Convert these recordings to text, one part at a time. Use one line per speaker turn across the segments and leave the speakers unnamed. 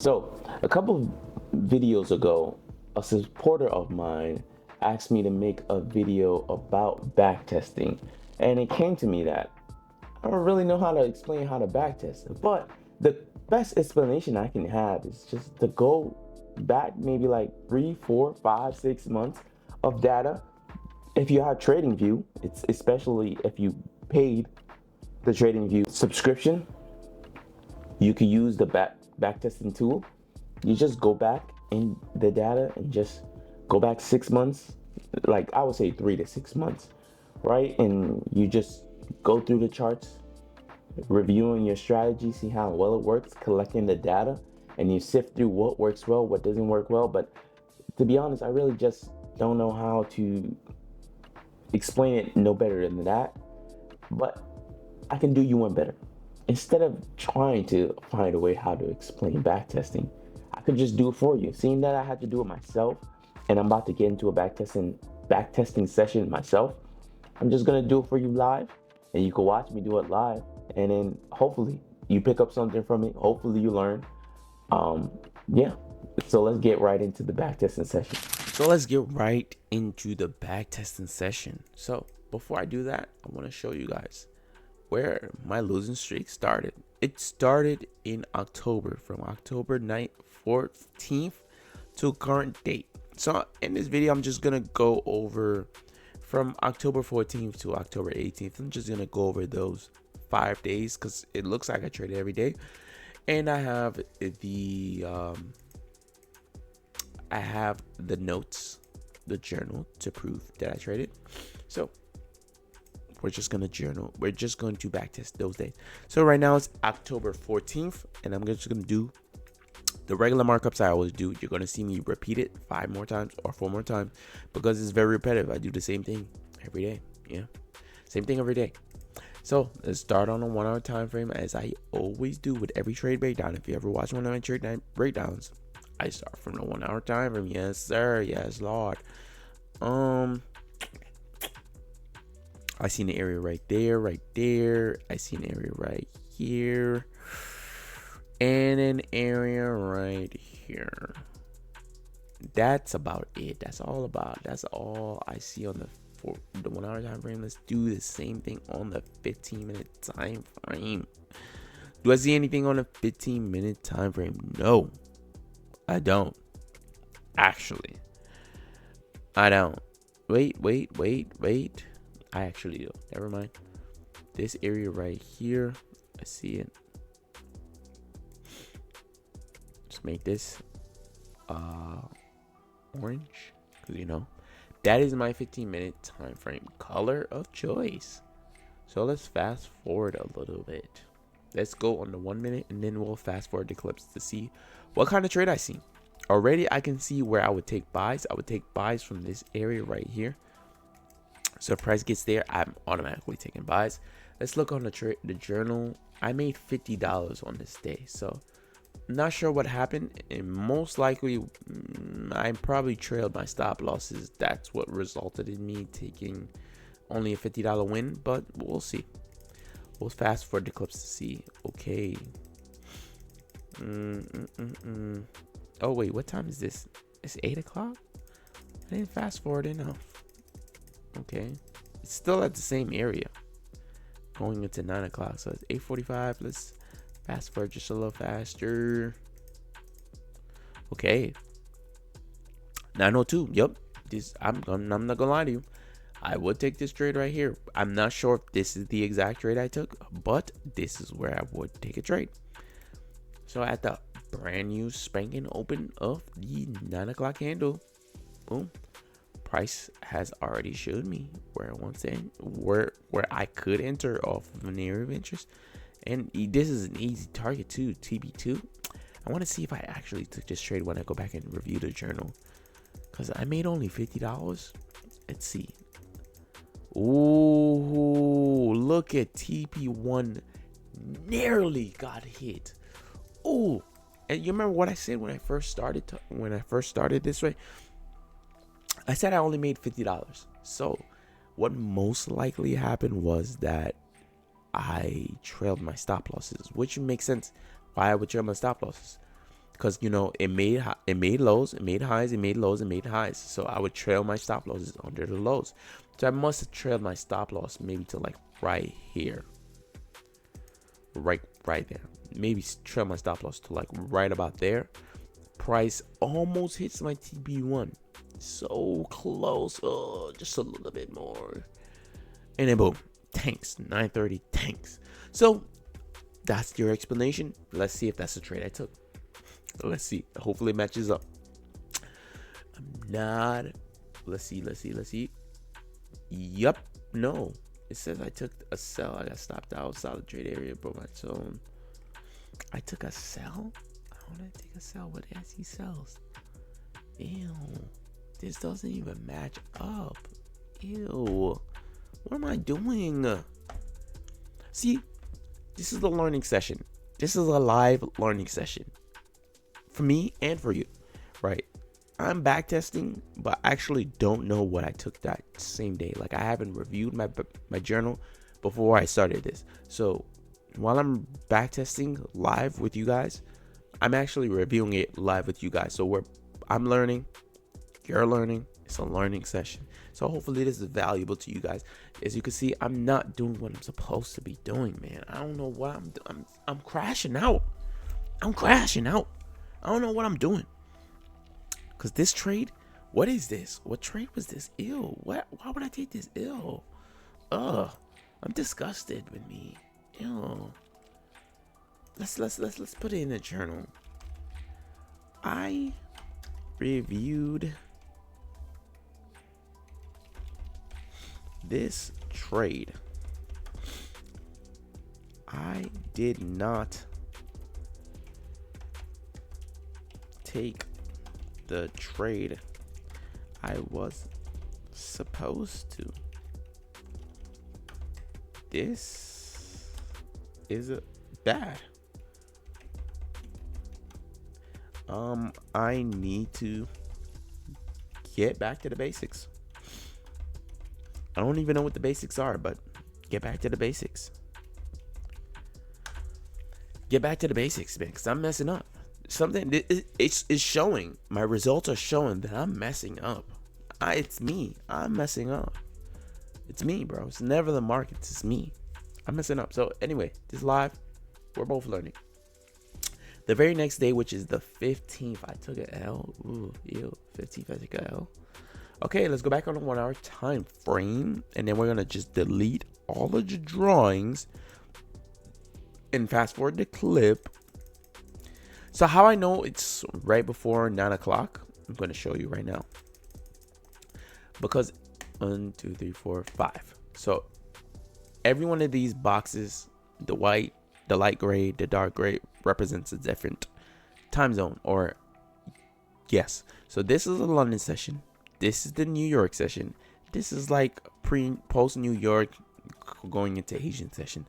So, a couple of videos ago, a supporter of mine asked me to make a video about backtesting, and it came to me that I don't really know how to explain how to backtest. But the best explanation I can have is just to go back maybe like 3, 4, 5, 6 months of data. If you have TradingView, it's especially if you paid the TradingView subscription, you could use the backtesting tool. You just go back in the data and just go back 6 months, like I would say 3 to 6 months, right? And you just go through the charts, reviewing your strategy, see how well it works, collecting the data, and you sift through what works well, what doesn't work well. But to be honest, I really just don't know how to explain it no better than that. But I can do you one better. Instead of trying to find a way how to explain backtesting, I could just do it for you. Seeing that I had to do it myself, and I'm about to get into a backtesting session myself, I'm just gonna do it for you live, and you can watch me do it live, and then hopefully you pick up something from it. Hopefully you learn. Um, yeah. So let's get right into the backtesting session.
So before I do that, I want to show you guys where my losing streak started. It started in October, from October 9th, 14th to current date. So in this video, I'm just gonna go over from October 14th to October 18th. I'm just gonna go over those 5 days because it looks like I traded every day, and I have the notes, the journal to prove that I traded. So we're just going to backtest those days. So right now it's October 14th, and I'm just going to do the regular markups I always do. You're going to see me repeat it 5 more times or 4 more times because it's very repetitive. I do the same thing every day. Yeah, same thing every day. So let's start on a 1 hour time frame, as I always do with every trade breakdown. If you ever watch one of my trade breakdowns, I start from the 1 hour time frame. Yes, sir. Yes, Lord. I see an area right there, right there. I see an area right here, and an area right here. That's about it. That's all I see on the 1 hour time frame. Let's do the same thing on the 15-minute time frame. Do I see anything on a 15-minute time frame? No, I don't. Actually, I don't. Wait. I actually do. Never mind. This area right here, I see it. Just make this orange, because that is my 15-minute time frame color of choice. So let's fast forward a little bit. Let's go on the 1 minute, and then we'll fast forward the clips to see what kind of trade I see. Already I can see where I would take buys. I would take buys from this area right here. So if price gets there, I'm automatically taking buys. Let's look on the journal. I made $50 on this day. So not sure what happened, and most likely I probably trailed my stop losses. That's what resulted in me taking only a $50 win, but we'll see. We'll fast forward the clips to see. Okay. Oh wait, what time is this? It's 8 o'clock. I didn't fast forward enough. Okay, it's still at the same area going into 9 o'clock, so it's 8:45. Let's fast forward just a little faster. Okay, 9:02. Yep, I'm not gonna lie to you, I would take this trade right here. I'm not sure if this is the exact trade I took, but this is where I would take a trade. So at the brand new spanking open of the 9 o'clock handle, boom, price has already showed me where I want to where I could enter off of an area of interest, and this is an easy target too. TB2. I want to see if I actually took this trade when I go back and review the journal, because I made only $50. Let's see. Ooh, look at TP1, nearly got hit. Ooh, and you remember what I said when I first started this way? I said I only made $50. So what most likely happened was that I trailed my stop losses, which makes sense why I would trail my stop losses. because you know it made lows, it made highs, it made lows, it made highs. So I would trail my stop losses under the lows. So I must have trailed my stop loss maybe to like right here, right there. Maybe trail my stop loss to like right about there. Price almost hits my TB1, so close. Oh, just a little bit more, and then boom, tanks. 930 tanks. So that's your explanation. Let's see if that's the trade I took. Let's see. Hopefully it matches up. I'm not. Let's see. Yup. No. It says I took a sell. I got stopped out. Solid trade area. Broke my zone. I took a sell? How did I take a sell? What as he sells? Ew. This doesn't even match up. Ew. What am I doing? See, this is the learning session. This is a live learning session. For me and for you, right? I'm backtesting, but I actually don't know what I took that same day. Like I haven't reviewed my journal before I started this. So while I'm backtesting live with you guys, I'm actually reviewing it live with you guys. So I'm learning, you're learning. It's a learning session. So hopefully this is valuable to you guys. As you can see, I'm not doing what I'm supposed to be doing, man. I don't know what I'm doing. I'm crashing out. I'm crashing out. I don't know what I'm doing. Cause this trade, what is this? What trade was this? Ew. What? Why would I take this? Ew. Ugh. I'm disgusted with me. Ew. Let's put it in a journal. I reviewed this trade. I did not take the trade I was supposed to. This is bad. I need to get back to the basics. I don't even know what the basics are, but get back to the basics. Get back to the basics, man, because I'm messing up. Something it's showing. My results are showing that I'm messing up. It's me. I'm messing up. It's me, bro. It's never the markets. It's me. I'm messing up. So anyway, this live, we're both learning. The very next day, which is the 15th, I took an L. Ooh, ew. 15th, I took an L. Okay, let's go back on the 1 hour time frame, and then we're gonna just delete all of the drawings and fast forward the clip. So how I know it's right before 9 o'clock, I'm going to show you right now. Because 1, 2, 3, 4, 5. So every one of these boxes, the white, the light gray, the dark gray, represents a different time zone. Or yes. So this is a London session. This is the New York session. This is like post New York going into Asian session.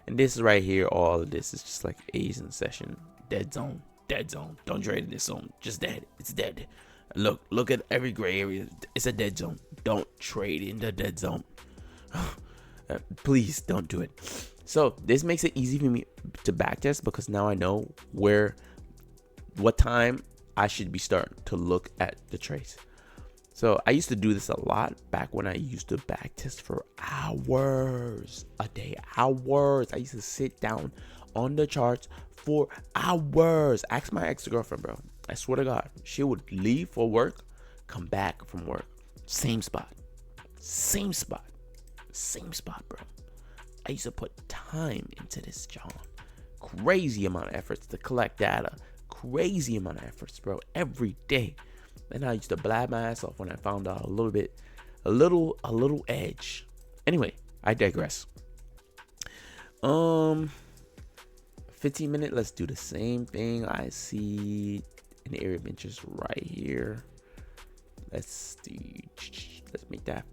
And this is right here. All of this is just like Asian session. Dead zone. Don't trade in this zone. Just dead. It's dead. Look at every gray area. It's a dead zone. Don't trade in the dead zone. Please don't do it. So this makes it easy for me to backtest because now I know what time I should be starting to look at the trades. So I used to do this a lot back when I used to backtest for hours a day. Hours. I used to sit down on the charts for hours. Ask my ex-girlfriend, bro. I swear to God, she would leave for work, come back from work, same spot, bro. I used to put time into this, John. Crazy amount of efforts to collect data. Crazy amount of efforts, bro. Every day. And I used to blab my ass off when I found out a little edge. Anyway, I digress. 15-minute, let's do the same thing. I see an area of interest right here. Let's make that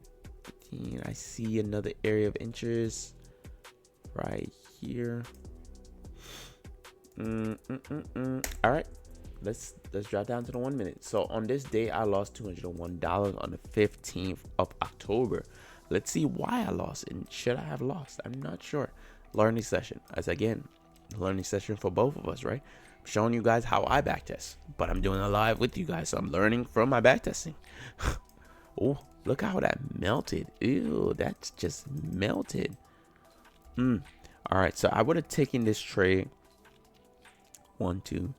15. I see another area of interest right here. All right, let's drop down to the 1 minute. So on this day, I lost $201 on the 15th of October. Let's see why I lost, and should I have lost? I'm not sure. Learning session, as again, learning session for both of us, right? showing you guys how I backtest, but I'm doing it live with you guys, so I'm learning from my backtesting. Oh, look how that melted. Ew, that's just melted. All right, so I would have taken this trade. 1, 2.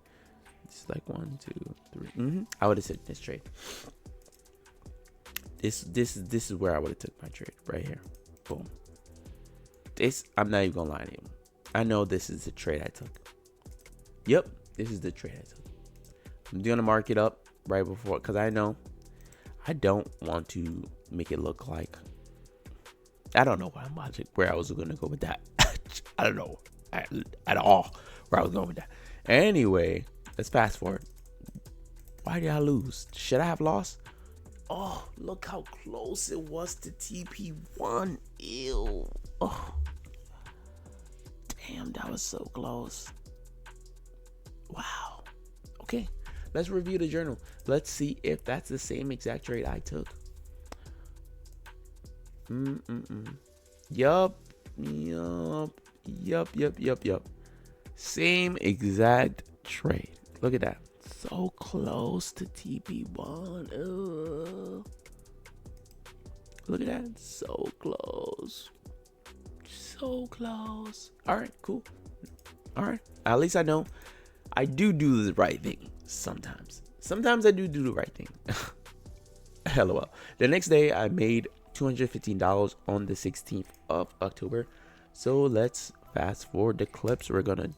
It's like 1, 2, 3. I would have taken this trade. This is where I would have took my trade right here. Boom. This, I'm not even gonna lie to you. I know this is the trade I took. Yep, this is the trade I took. I'm gonna mark it up right before, because I know I don't want to make it look like, I don't know where I was gonna go with that. I don't know at all where I was going with that. Anyway, let's fast forward. Why did I lose? Should I have lost? Oh, look how close it was to TP1. Ew. Oh, damn, that was so close. Wow. Okay, let's review the journal. Let's see if that's the same exact trade I took. Yup. Same exact trade. Look at that. So close to TP1. Ugh. Look at that. So close. So close. All right, cool. All right. At least I know I do the right thing sometimes. Sometimes I do the right thing. LOL. The next day, I made $215 on the 16th of October. So let's fast forward the clips. We're going to...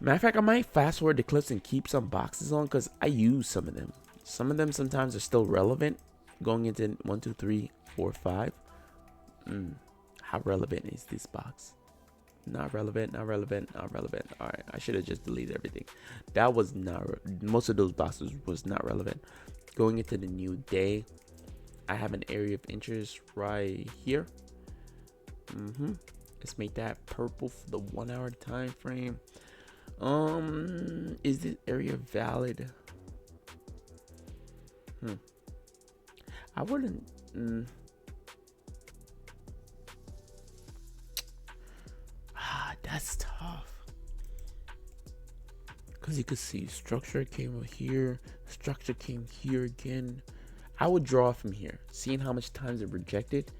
Matter of fact, I might fast forward the clips and keep some boxes on because I use some of them. Some of them sometimes are still relevant. Going into 1, 2, 3, 4, 5. How relevant is this box? Not relevant, not relevant, not relevant. All right, I should have just deleted everything. That was not, most of those boxes was not relevant. Going into the new day, I have an area of interest right here. Let's make that purple for the 1 hour time frame. Is this area valid? I wouldn't. That's tough. Because you could see structure came here, structure came here again. I would draw from here. Seeing how much times it rejected,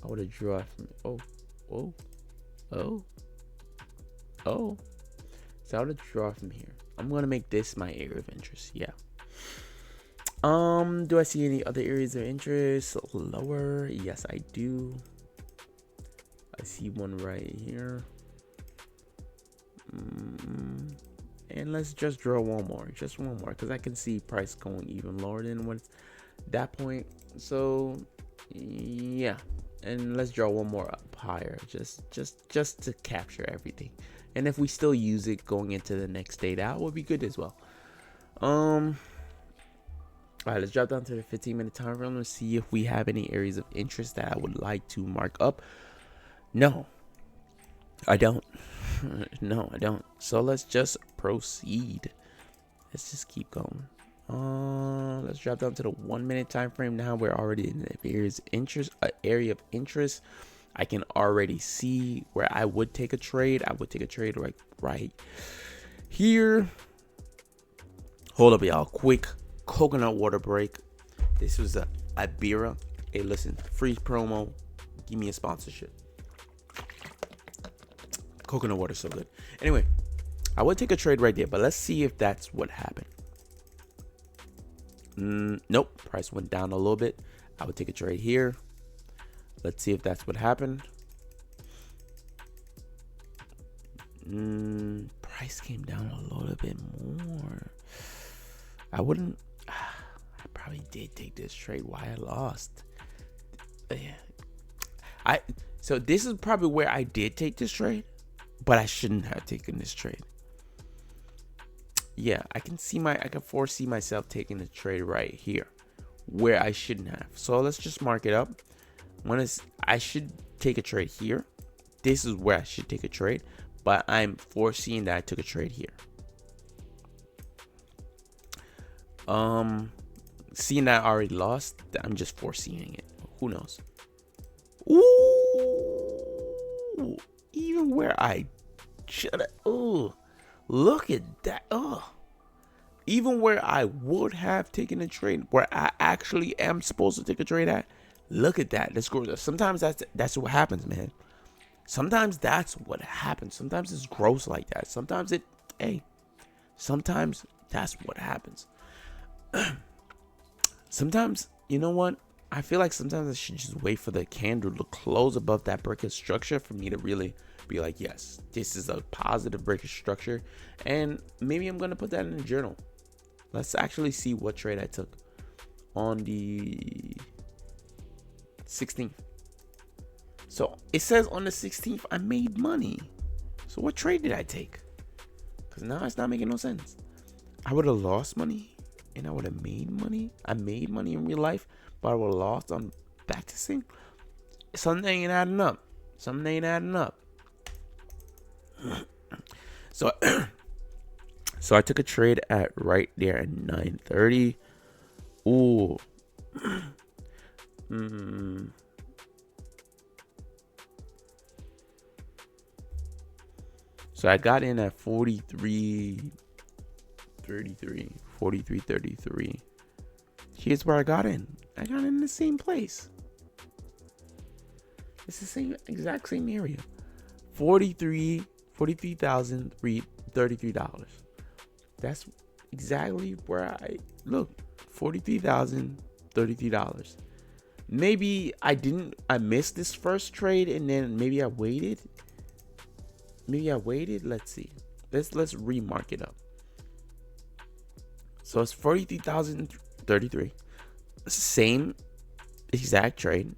I would have drawn from So I would have draw from here. I'm gonna make this my area of interest. Yeah. Do I see any other areas of interest lower? Yes, I do. I see one right here. And let's just draw one more, because I can see price going even lower than what's that point. So yeah, and let's draw one more up higher, just to capture everything. And if we still use it going into the next day, that would be good as well. All right, let's drop down to the 15-minute time frame and see if we have any areas of interest that I would like to mark up. No, I don't. No, I don't. So let's just proceed. Let's just keep going. Let's drop down to the 1 minute time frame. Now we're already in the area of interest. I can already see where I would take a trade. I would take a trade right here. Hold up, y'all. Quick coconut water break. This was a Ibera. Hey, listen, free promo. Give me a sponsorship. Coconut water, so good. Anyway, I would take a trade right there, but let's see if that's what happened. Nope, price went down a little bit. I would take a trade here. Let's see if that's what happened. Price came down a little bit more. I wouldn't. I probably did take this trade. Why I lost? Yeah. So this is probably where I did take this trade, but I shouldn't have taken this trade. Yeah, I can foresee myself taking the trade right here, where I shouldn't have. So let's just mark it up. I should take a trade here. This is where I should take a trade, but I'm foreseeing that I took a trade here. Seeing that I already lost, I'm just foreseeing it. Who knows? Ooh, even where I Oh, look at that. Oh, even where I would have taken a trade, where I actually am supposed to take a trade at, look at that. Let's go. Sometimes that's what happens, man. Sometimes that's what happens. Sometimes it's gross like that. Sometimes that's what happens. Sometimes, you know what? I feel like sometimes I should just wait for the candle to close above that breaking structure for me to really be like, yes, this is a positive breaking structure. And maybe I'm going to put that in a journal. Let's actually see what trade I took on the 16th. So it says on the 16th, I made money. So what trade did I take? Because now it's not making no sense. I would have lost money and I would have made money. I made money in real life, but I would have lost on backtesting. Something ain't adding up. So, so I took a trade at right there at 9:30. Ooh. So I got in at 43.33. Here's where I got in. I got in the same place. It's the exact same area. $43,033. That's exactly where I look. $43,033. Maybe I missed this first trade and then maybe I waited. Let's see. Let's remark it up. So it's 43,033. Same exact trade.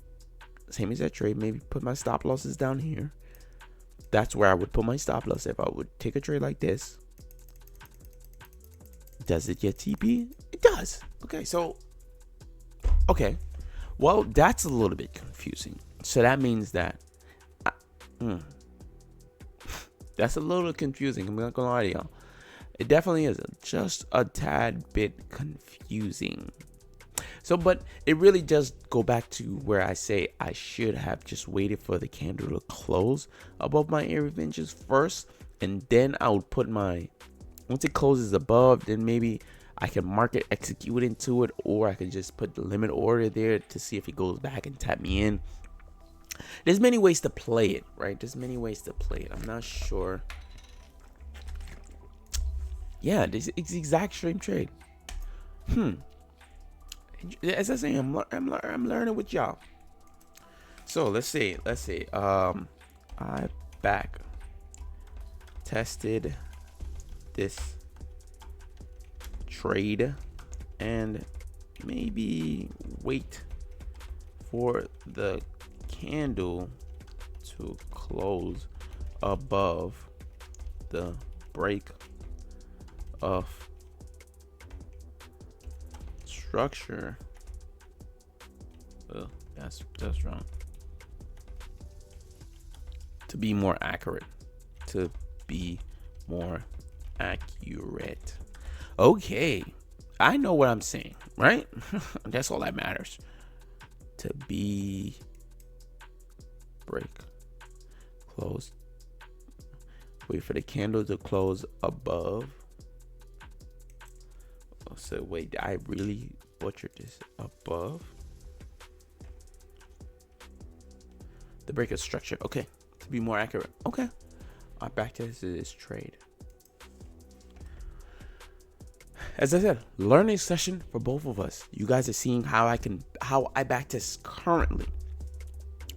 Maybe put my stop losses down here. That's where I would put my stop loss if I would take a trade like this. Does it get TP? It does. Okay. Well, that's a little bit confusing. So that means that that's a little confusing. I'm not gonna lie to y'all. It definitely is just a tad bit confusing. So, but it really just go back to where I say I should have just waited for the candle to close above my area of interest first, and then I would put once it closes above, then maybe I can market execute into it, or I can just put the limit order there to see if it goes back and tap me in. There's many ways to play it, right? I'm not sure. Yeah, this is the exact same trade. As I say, I'm learning with y'all. So let's see. I back tested this trade and maybe wait for the candle to close above the break of structure. Oh, that's wrong. To be more accurate. Okay. I know what I'm saying, right? That's all that matters. To be break. Close. Wait for the candle to close above. So wait, did I really butchered this? Above the break of structure. Okay, to be more accurate. Okay, I backtested this trade. As I said, learning session for both of us. You guys are seeing how I backtest currently.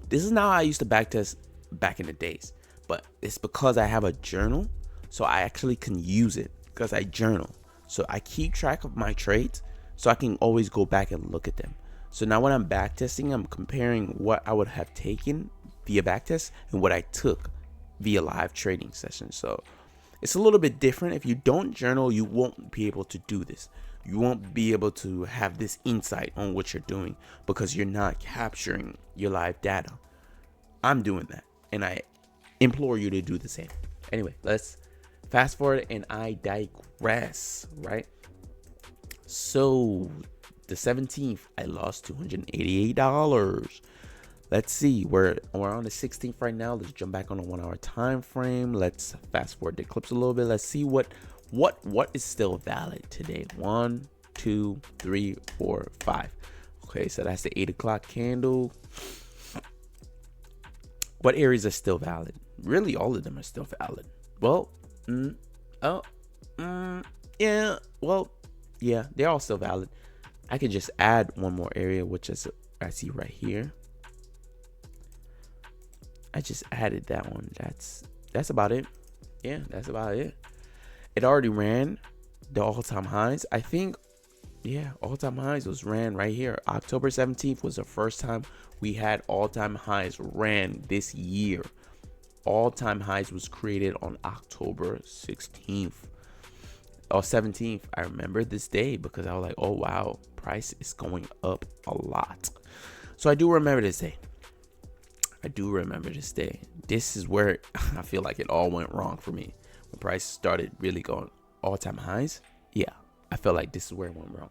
This is not how I used to backtest back in the days, but it's because I have a journal, so I actually can use it because I journal. So I keep track of my trades so I can always go back and look at them. So now when I'm backtesting, I'm comparing what I would have taken via backtest and what I took via live trading session. So it's a little bit different. If you don't journal, you won't be able to do this. You won't be able to have this insight on what you're doing because you're not capturing your live data. I'm doing that, and I implore you to do the same. Anyway, let's fast forward, and I digress, right? So the 17th, I lost $288. Let's see. We're on the 16th right now. Let's jump back on a 1 hour time frame. Let's fast forward the clips a little bit. Let's see what is still valid today. 1, 2, 3, 4, 5. Okay, so that's the 8 o'clock candle. What areas are still valid? Really, all of them are still valid. Well, yeah. Well, yeah, they're all still valid. I can just add one more area, which is I see right here. I just added that one. That's about it. Yeah, that's about it. It already ran the all-time highs. I think, yeah, all-time highs was ran right here. October 17th was the first time we had all-time highs ran this year. All-time highs was created on October 16th or 17th. I remember this day because I was like, oh wow, price is going up a lot. So I do remember this day. This is where I feel like it all went wrong for me. When price started really going all-time highs, yeah, I felt like this is where it went wrong.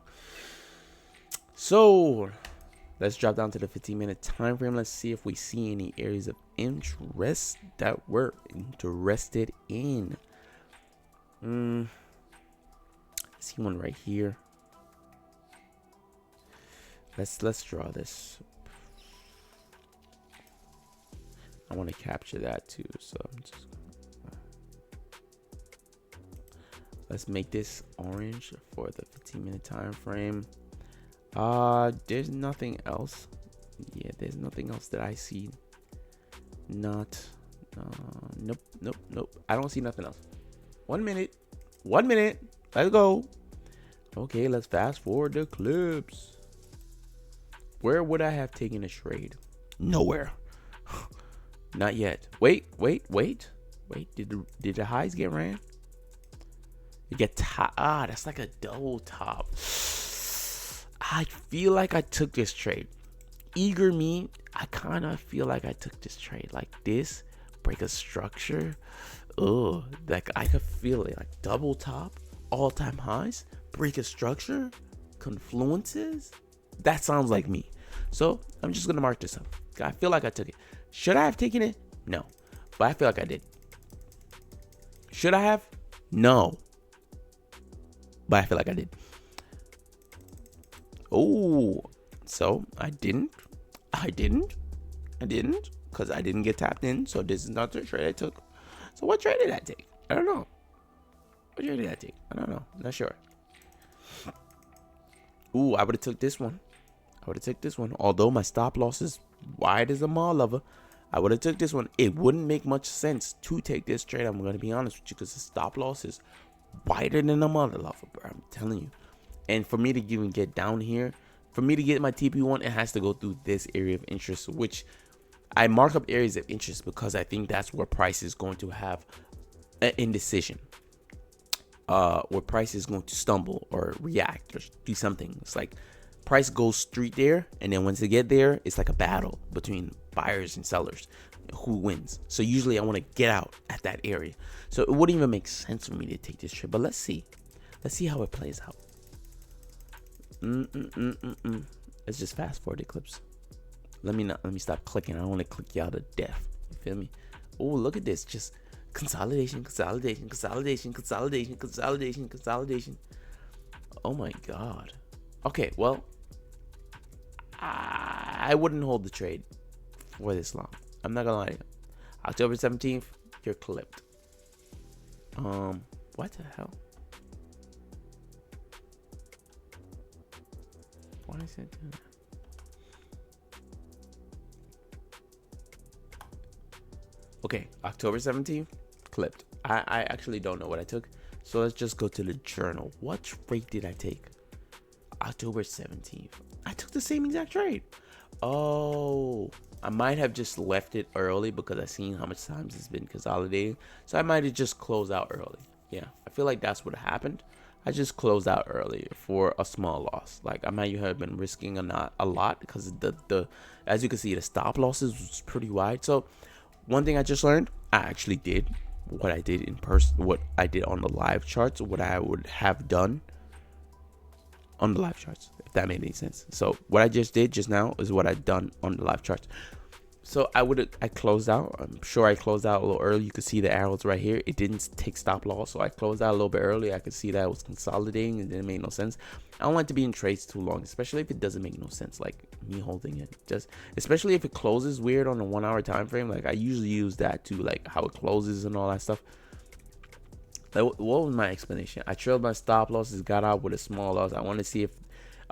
So let's drop down to the 15-minute time frame. Let's see if we see any areas of interest that we're interested in. I see one right here. Let's draw this. I want to capture that too, so I'm just let's make this orange for the 15-minute time frame. There's nothing else. Yeah, there's nothing else that I see. Nope. I don't see nothing else. 1 minute. Let's go. Okay, let's fast forward the clips. Where would I have taken a trade? Nowhere. Not yet. Wait. Did the highs get ran? You get that's like a double top. I feel like I took this trade. Eager me, I kind of feel like I took this trade. Like this, break a structure. Like I could feel it. Like double top, all-time highs, break a structure, confluences. That sounds like me. So I'm just gonna mark this up. I feel like I took it. Should I have taken it? No. But I feel like I did. Should I have? No. But I feel like I did. Oh, so I didn't. Because I didn't get tapped in. So this is not the trade I took. So what trade did I take? I don't know. What trade did I take? I don't know. Not sure. Ooh, I would have took this one. Although my stop loss is wide as a mall lover, I would have took this one. It wouldn't make much sense to take this trade. I'm going to be honest with you because the stop loss is wider than a mother lover, bro. I'm telling you. And for me to even get down here, for me to get my TP1, it has to go through this area of interest, which I mark up areas of interest because I think that's where price is going to have an indecision. Where price is going to stumble or react or do something. It's like price goes straight there, and then once they get there, it's like a battle between buyers and sellers. Who wins? So usually I want to get out at that area. So it wouldn't even make sense for me to take this trade. But let's see how it plays out. Let's just fast forward the clips. Let me stop clicking. I don't want to click you out of death. You feel me? Oh, look at this. Just consolidation. Oh my god. Okay, well, I wouldn't hold the trade for this long. I'm not gonna lie to you. October 17th, you're clipped. What the hell? Why is it doing that? Okay, October 17th, clipped. I actually don't know what I took. So let's just go to the journal. What trade did I take? October 17th. I took the same exact trade. Oh, I might have just left it early because I seen how much times it's been consolidating. So I might have just closed out early. Yeah, I feel like that's what happened. I just closed out early for a small loss. Like I might have been risking a lot because the as you can see, the stop losses was pretty wide. So one thing I just learned, I actually did what I did in person, what I did on the live charts, what I would have done on the live charts, if that made any sense. So what I just did just now is what I've done on the live charts. So I closed out. I'm sure I closed out a little early. You could see the arrows right here. It didn't take stop loss, so I closed out a little bit early. I could see that it was consolidating. It didn't make no sense. I don't like to be in trades too long, especially if it doesn't make no sense. Like me holding it, just especially if it closes weird on a 1 hour time frame. Like I usually use that to like how it closes and all that stuff. Like, what was my explanation? I trailed my stop losses, got out with a small loss. I want to see if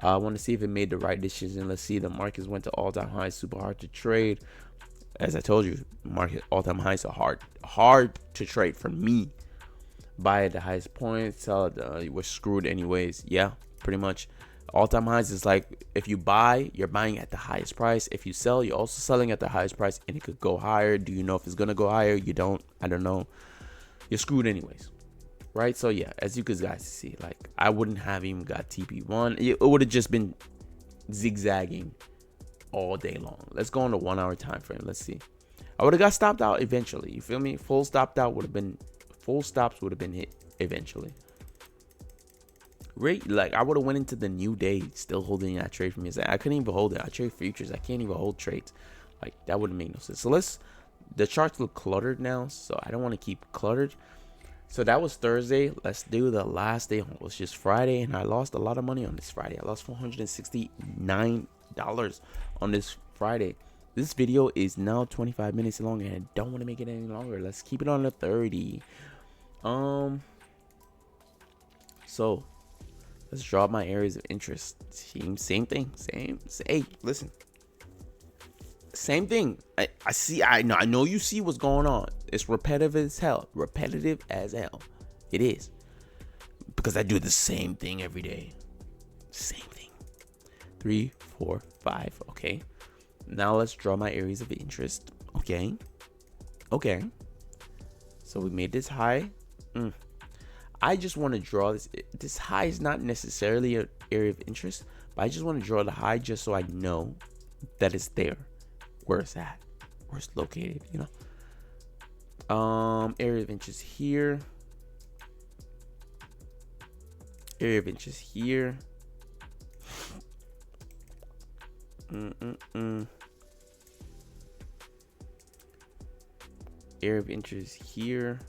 it made the right decision. Let's see. The markets went to all-time highs. Super hard to trade. As I told you, market all-time highs are hard to trade for me. Buy at the highest point, sell it. You were screwed anyways. Yeah, pretty much. All-time highs is like if you buy, you're buying at the highest price. If you sell, you're also selling at the highest price, and it could go higher. Do you know if it's gonna go higher? You don't. I don't know. You're screwed anyways, right? So yeah, as you guys see, like I wouldn't have even got TP1. It would have just been zigzagging all day long. Let's go on the 1 hour time frame. Let's see. I would have got stopped out eventually. You feel me? Full stops would have been hit eventually. Right? Like I would have went into the new day still holding that trade for me. I couldn't even hold it. I trade futures. I can't even hold trades. Like that wouldn't make no sense. So the charts look cluttered now, so I don't want to keep cluttered. So that was Thursday. Let's do the last day. It was just Friday, and I lost a lot of money on this Friday. I lost $469 on this Friday. This video is now 25 minutes long, and I don't want to make it any longer. Let's keep it on the 30. So let's draw my areas of interest. Same thing. Listen. Same thing. I know you see what's going on. It's repetitive as hell. It is. Because I do the same thing every day. Same thing. 3, 4, 5. Okay. Now let's draw my areas of interest. Okay. So we made this high. I just want to draw this. This high is not necessarily an area of interest, but I just want to draw the high just so I know that it's there. Where it's at. Where it's located, you know. Area of interest here. Area of interest here. Area of interest here.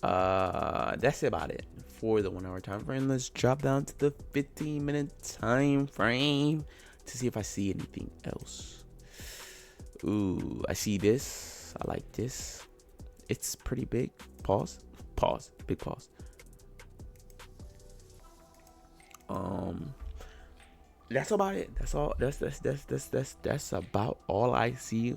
That's about it for the 1 hour time frame. Let's drop down to the 15-minute time frame to see if I see anything else. Ooh, I see this. I like this. It's pretty big. Pause. Big pause. That's about it. That's all. That's about all I see.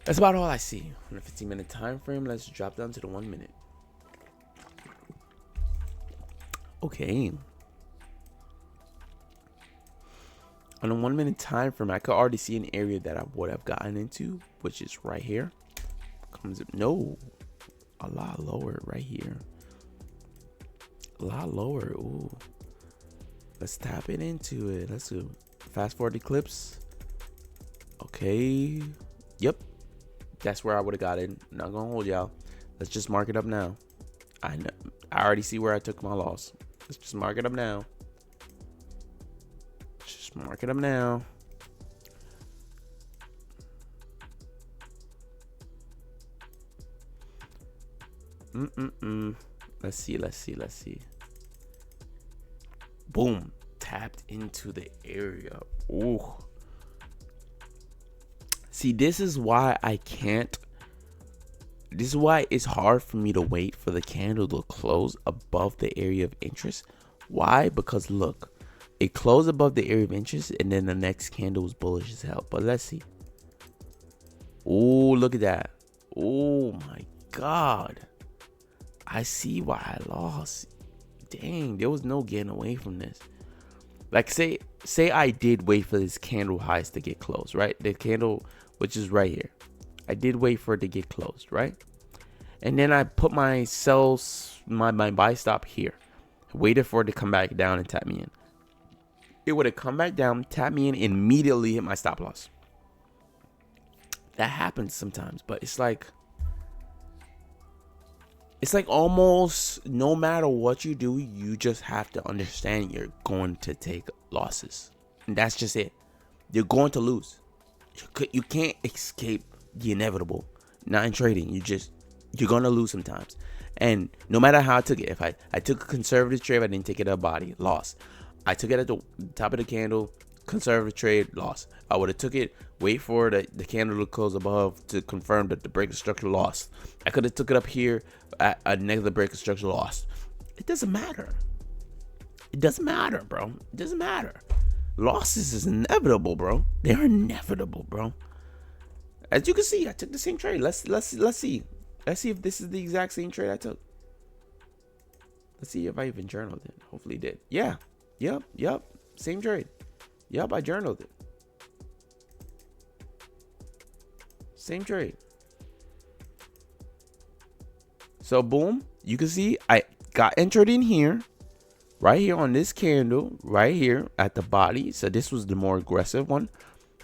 That's about all I see on a 15-minute time frame. Let's drop down to the 1 minute. Okay. On a 1 minute time frame, I could already see an area that I would have gotten into, which is right here. A lot lower right here. A lot lower. Ooh. Let's tap it into it. Let's do fast forward the clips. Okay. Yep. That's where I would have got in. Not gonna hold y'all. Let's just mark it up now. I already see where I took my loss. Let's just mark it up now. Mark it up now. Let's see. Boom. Tapped into the area. Ooh. See, this is why it's hard for me to wait for the candle to close above the area of interest. Why? Because look. It closed above the area of interest, and then the next candle was bullish as hell. But let's see. Oh, look at that. Oh my God. I see why I lost. Dang, there was no getting away from this. Like say I did wait for this candle highs to get closed, right? The candle, which is right here. I did wait for it to get closed, right? And then I put my my buy stop here. Waited for it to come back down and tap me in. It would have come back down, tap me in, and immediately hit my stop loss. That happens sometimes, but it's like almost no matter what you do, you just have to understand you're going to take losses. And that's just it. you're going to lose. You can't escape the inevitable. Not in trading. You're gonna lose sometimes. And no matter how I took it, if I took a conservative trade, I didn't take it at a body, lost. I took it at the top of the candle, conservative trade, lost. I would have took it, wait for the candle to close above to confirm that the break of structure, lost. I could have took it up here at a negative break of structure, lost. It doesn't matter. It doesn't matter, bro. It doesn't matter. Losses is inevitable, bro. They're inevitable, bro. As you can see, I took the same trade. Let's see. Let's see if this is the exact same trade I took. Let's see if I even journaled it. Hopefully it did. Yeah. Yep. Same trade. Yep, I journaled it. Same trade. So boom, you can see I got entered in here. Right here on this candle, right here at the body. So this was the more aggressive one.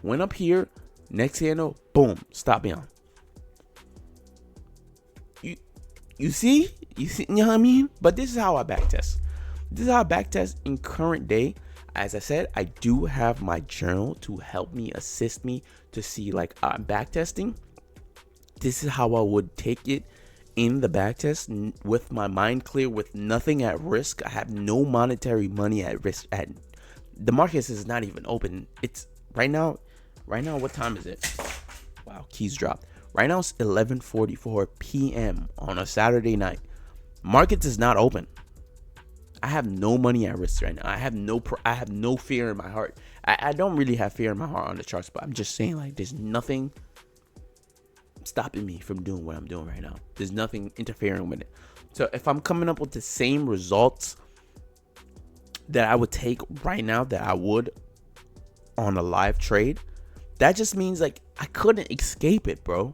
Went up here, next candle, boom, stop me on. You see, you know what I mean? But this is how I backtest. This is how I backtest in current day. As I said, I do have my journal to help me, assist me to see like I'm backtesting. This is how I would take it in the backtest with my mind clear, with nothing at risk. I have no monetary money at risk. At the market is not even open. It's right now. What time is it? Wow, keys dropped. Right now it's 11:44 p.m. on a Saturday night. Markets is not open. I have no money at risk right now. I have no fear in my heart. I don't really have fear in my heart on the charts, but I'm just saying like there's nothing stopping me from doing what I'm doing right now. There's nothing interfering with it. So if I'm coming up with the same results that I would take right now that I would on a live trade, that just means like I couldn't escape it, bro.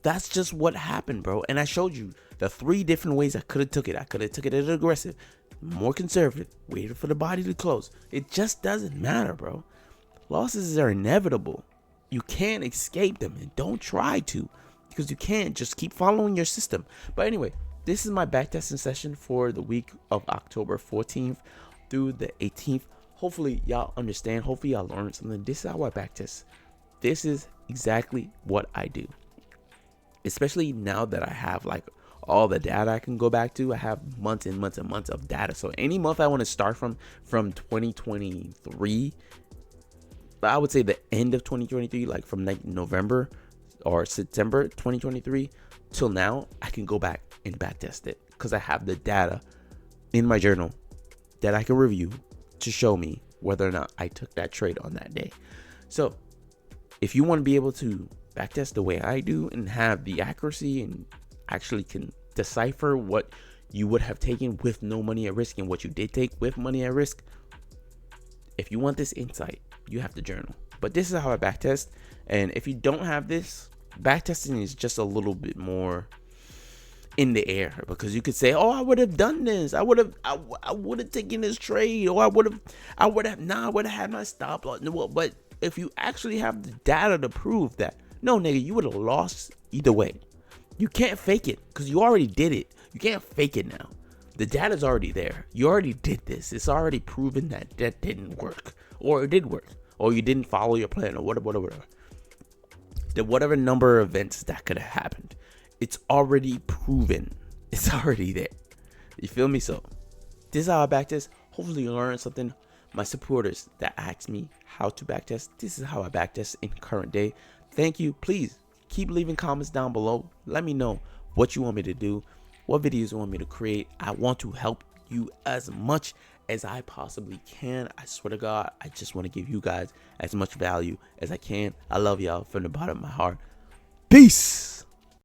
That's just what happened, bro. And I showed you the 3 different ways I could have took it. I could have took it as aggressive, more conservative, waited for the body to close. It just doesn't matter, bro. Losses are inevitable. You can't escape them, and don't try to, because you can't. Just keep following your system. But anyway, this is my backtesting session for the week of October 14th through the 18th. Hopefully y'all understand. Hopefully y'all learned something. This is how I backtest. This is exactly what I do. Especially now that I have like all the data I can go back to. I have months and months and months of data. So any month I want to start from 2023, I would say the end of 2023, like from like November or September 2023 till now, I can go back and backtest it because I have the data in my journal that I can review to show me whether or not I took that trade on that day. So if you want to be able to backtest the way I do and have the accuracy and actually can decipher what you would have taken with no money at risk and what you did take with money at risk, if you want this insight, you have to journal. But this is how I backtest. And if you don't have this, backtesting is just a little bit more in the air, because you could say, oh, I would have done this. I would have taken this trade, or I would have had my stop loss. But if you actually have the data to prove that, no, nigga, you would have lost either way. You can't fake it because you already did it. You can't fake it now. The data's already there. You already did this. It's already proven that that didn't work, or it did work, or you didn't follow your plan, or whatever. Whatever number of events that could have happened, it's already proven. It's already there. You feel me? So this is how I backtest. Hopefully you learned something. My supporters that asked me how to backtest, this is how I backtest in current day. Thank you. Please keep leaving comments down below. Let me know what you want me to do, what videos you want me to create. I want to help you as much as I possibly can. I swear to God, I just want to give you guys as much value as I can. I love y'all from the bottom of my heart. Peace.